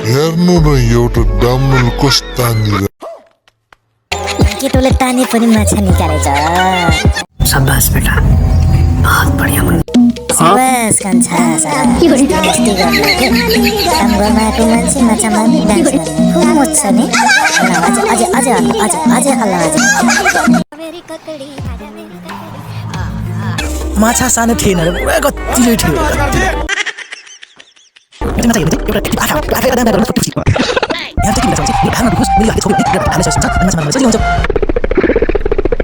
हेर्नु न एउटा डाम्नल कस्तो तानेर केटोले ताने पनि माछा निकालेछ। शाबाश बेटा, बहुत बढ़िया मुन्ना। शाबाश कान्छा सारा मस्ती गर्ने के काम गर्न आएको मान्छे माछा मार्ने डान्स गर्ने खुब मोज छ नि। अझै हल्ला माछा सानो थिएन र पुरा कतिले थियो।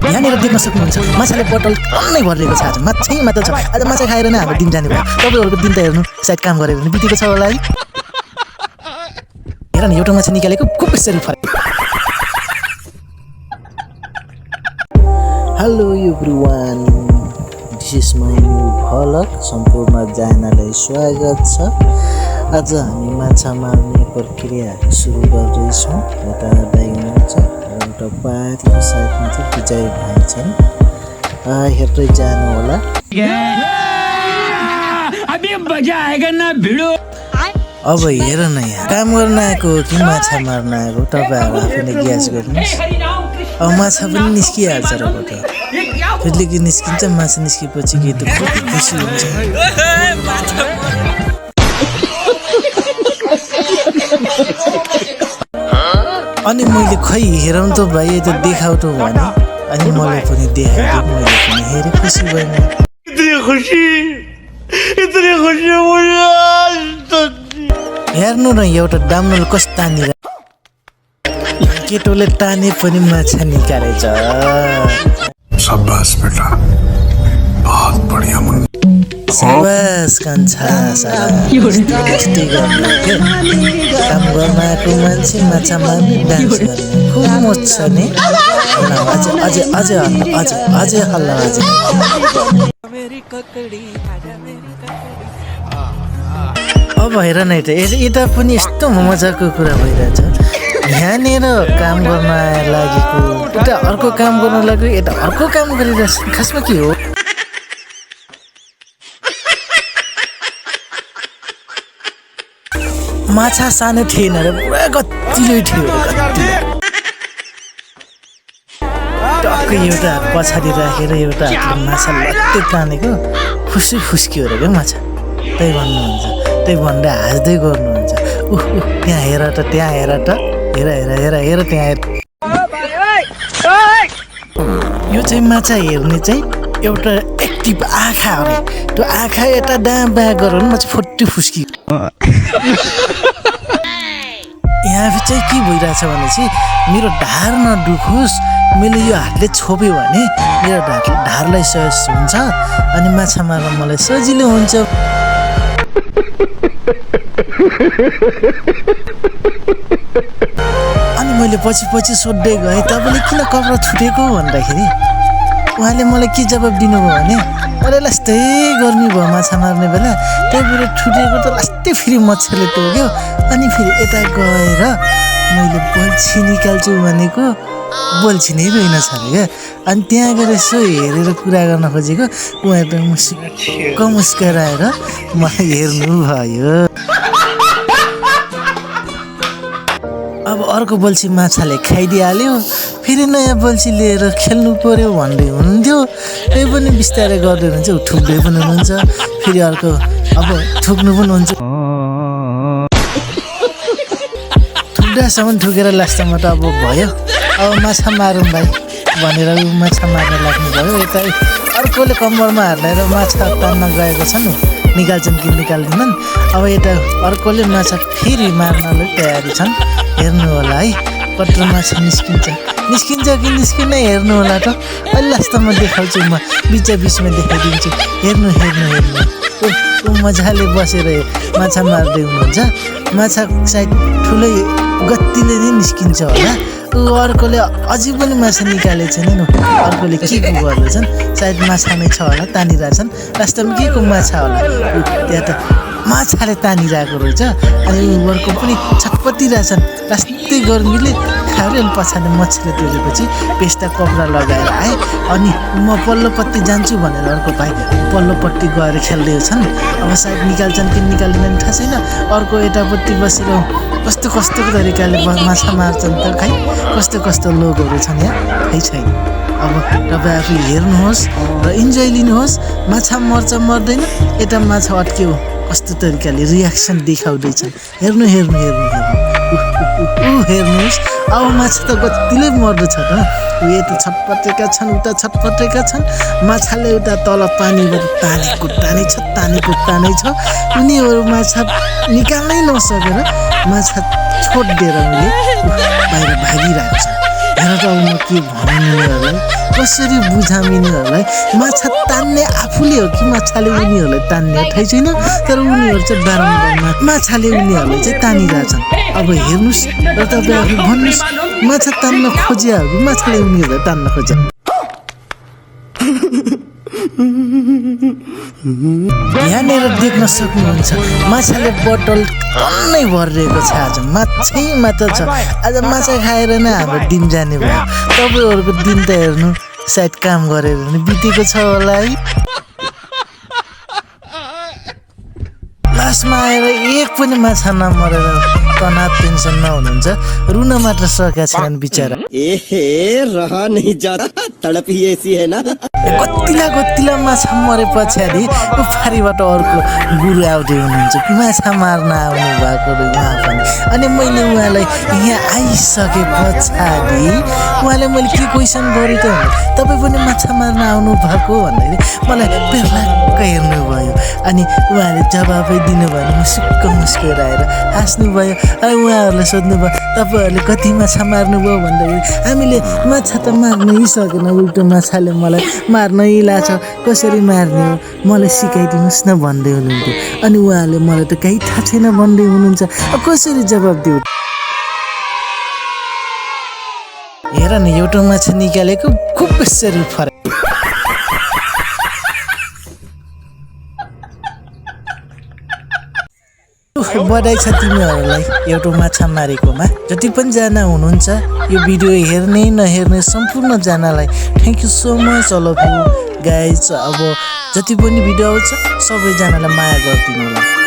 यहाँनिर देख्न सक्नुहुन्छ माछाले बोतल टन्नै भरिएको छ। आज माछै मात्र छ। आज माछा खाएर नै हाम्रो दिन जाने भयो। तपाईँहरूको दिन त हेर्नु सायद काम गरेर पनि बितेको छ होला है। हेर न एउटा माछा निकालेको खुब यसरी फरक। Hello everyone, this is my new vlog. सम्पूर्णजनालाई स्वागत छ। आज हामी माछा मार्ने प्रक्रिया सुरु गर्दैछौँ। यता दाइ हुनुहुन्छ, एउटा पारीको साइडमा चाहिँ विजय भाइ छन्। हेर्दै जानु होला। अब हेर न, यहाँ काम गर्न आएको हो कि माछा मार्न आएको तपाईँहरू आफैले ग्यास गर्नुहोस्। अब माछा पनि निस्किहाल्छ रबाट। फेरि के निस्किन्छ, माछा निस्केपछि के त खुसी हुन्छ। अनि मैले खै हेरौँ त भाइ, त देखाउ त भने। अनि मलाई पनि देखाइदियो, मैले पनि हेरेँ, खुसी भएँ। हेर्नु न एउटा डाम्नल कस्तो तानेर केटोले ताने पनि माछा निकालेछ। शाबाश बेटा, बहुत बढ़िया मुन्ना। शाबाश कान्छा सारा मस्ती गर्ने के काम गर्न आएको मान्छे माछा मार्ने डान्स गर्ने खुब मोज छ नि। अझै हल्ला। अब हेर न, यता पनि यस्तो मजाको कुरा भइरहेछ। यहाँनिर काम गर्न लागेको उता अर्को काम गर्न लाग्यो, यता अर्को काम गरिरहेछ। खासमा के हो? माछा सानो थिएन र पुरा कतिले थियो। टक्कै एउटा पछाडि राखेर एउटा हातले माछा लट्टै तानेको खुसी फुस्कियो अरे क्या माछा। त्यही भन्नुहुन्छ, त्यही भनेर हाँस्दै गर्नुहुन्छ। त्यहाँ हेर त, त्यहाँ हेर त, हेर त्यहाँ हेर। यो चाहिँ माछा हेर्ने चाहिँ एउटा एक्टिभ आँखा अरे। त्यो आँखा यता डाँ बाँ गर भने म चाहिँ फुट्टी फुस्की। यहाँ चाहिँ के भइरहेछ भने चाहिँ मेरो ढाड नदुखोस्, मैले यो हातले छोप्यो भने मेरो ढाडलाई सहज हुन्छ अनि माछा मार्न मलाई सजिलो हुन्छ। अनि मैले पछि सोध्दै गएँ, तपाईँले किन कपडा छुटेको भन्दाखेरि उहाँले मलाई के जवाब दिनुभयो भने, अरे लास्टै गर्मी भयो माछा मार्ने बेला, त्यही भएर छुटेको त लास्टै फेरि मच्छरले टोक्यो। अनि फेरि यता गएर मैले बल्छी निकाल्छु भनेको बल्छी नै रहेनछ अरे क्या। अनि त्यहाँ गएर यसो हेरेर कुरा गर्न खोजेको, उहाँ त मुस्क मुस्कराएर मलाई हेर्नु भयो। अब अर्को बल्छी माछाले खाइदिइहाल्यो, फेरि नयाँ बल्छी लिएर खेल्नु पर्यो भन्दै हुन्थ्यो। त्यही पनि बिस्तारै गर्दै हुनुहुन्छ, ठुक्दै पनि हुनुहुन्छ, फेरि अर्को अब ठुक्नु पनि हुन्छ। ठुक्दासम्म ठुकेर लास्टमा त अब भयो, अब माछा मारौँ भाइ भनेर माछा मार्न लाग्नु भयो। यता अर्कोले कम्मरमा हालेर माछा तान्न गएको छन्, निकाल्छन् कि निकाल्दैनन्। अब यता अर्कोले माछा फेरि मार्नलाई तयारी छन्। हेर्नु होला है, कत्रो माछा निस्किन्छ कि निस्किन्न, हेर्नु होला त। अहिले लास्टमा देखाउँछु, म बिचमा देखाइदिन्छु। हेर्नु मजाले बसेर माछा मार्दै हुनुहुन्छ। माछा सायद ठुलै गतिले नै निस्किन्छ होला। अर्कोले अझै पनि माछा निकालेको छैन। अर्कोले के गर्दैछन्, सायद माछा नै छ होला, तानिरहेछन्। लास्टमा के को माछा होला, त्यहाँ त माछाले तानिरहेको रहेछ। अनि अर्को पनि छटपटिरहेछन्, लास्टै गर्मीले खायो। अनि पछाडि मच्छरले टोकेपछि पेस्टा कपडा लगाएर आएँ। अनि म पल्लोपट्टि जान्छु भनेर अर्को भाइ पल्लोपट्टि गएर खेल्दै छन्। अब सायद निकाल्छन् कि निकाल्दैनन् थाहा छैन। अर्को यतापट्टि बसेर कस्तो कस्तो तरिकाले माछा मार्छन् त खै कस्तो कस्तो लोकहरू छन् यहाँ खै छैन अब तपाईँ आफू हेर्नुहोस् र इन्जोय लिनुहोस् माछा मर्छ मर्दैन यता माछा अड्क्यो कस्तो तरिकाले रियाक्सन देखाउँदैछन् हेर्नु हेर्नु हेर्नु हेर्नु हेर्नुहोस् अब माछा त कतिले मर्दछ त यता छटपटेका छन् उता छटपटेका छन् माछाले उता तल पानीबाट तानेको तानै छ उनीहरू माछा निकाल्नै नसकेर माछा छोडिदिएर उनले बाहिर भागिरहेको छ हेर त म के भनौँ यिनीहरूलाई कसरी बुझाउँ यिनीहरूलाई माछा तान्ने आफूले हो कि माछाले उनीहरूलाई तान्ने थाहै छैन तर उनीहरू चाहिँ बारम्बार माछाले उनीहरूलाई चाहिँ तानिरहेछन् अब हेर्नुहोस् र तपाईँ आफू भन्नुहोस् माछा तान्न खोज्या हो कि माछाले उनीहरूलाई तान्न खोज्या यहाँनिर देख्न सक्नुहुन्छ माछाले बोतल टन्नै भरिरहेको छ आज माछै मात्र छ आज माछा खाएर नै हाम्रो दिन जाने भयो तपाईँहरूको दिन त हेर्नु सायद काम गरेर नि बितेको छ होला है लास्टमा आएर एक पनि माछा नमरेर तनाव टेन्सन नहुनुहुन्छ रुन मात्र सकेका छैनन् बिचरा रहा नहीं जाता तड़प ही ऐसी है ना कतिला माछा मरे पछाडि उफारीबाट अर्को गुरु आउँदै हुनुहुन्छ माछा मार्न आउनु भएको उहाँ पनि अनि मैले उहाँलाई यहाँ आइसके पछाडि उहाँले मैले के क्वेसन गरेँ त तपाईँ पनि माछा मार्न आउनु भएको भन्दाखेरि मलाई पेर्लाक्क हेर्नुभयो अनि उहाँले जवाबै दिनुभयो मुसुक्क मुस्केर आएर हाँस्नुभयो अनि उहाँहरूले सोध्नुभयो तपाईँहरूले कति माछा मार्नुभयो भन्दाखेरि हामीले माछा त मार्नै सकेन उल्टो माछाले मलाई मार्नै लाछ कसरी मार्ने हो मलाई सिकाइदिनुहोस् न भन्दै हुनुहुन्थ्यो अनि उहाँले मलाई त केही थाहा छैन भन्दै हुनुहुन्छ कसरी जवाब दिउ हेर न एउटा माछा निकालेको खुब कसरी फरक बधाई छ तिमीहरूलाई एउटा माछा मारेकोमा जति पनि जना हुनुहुन्छ यो भिडियो हेर्ने नहेर्ने सम्पूर्णजनालाई thank you so much all of you guys अब जति पनि भिडियो आउँछ सबैजनालाई माया गरिदिनु होला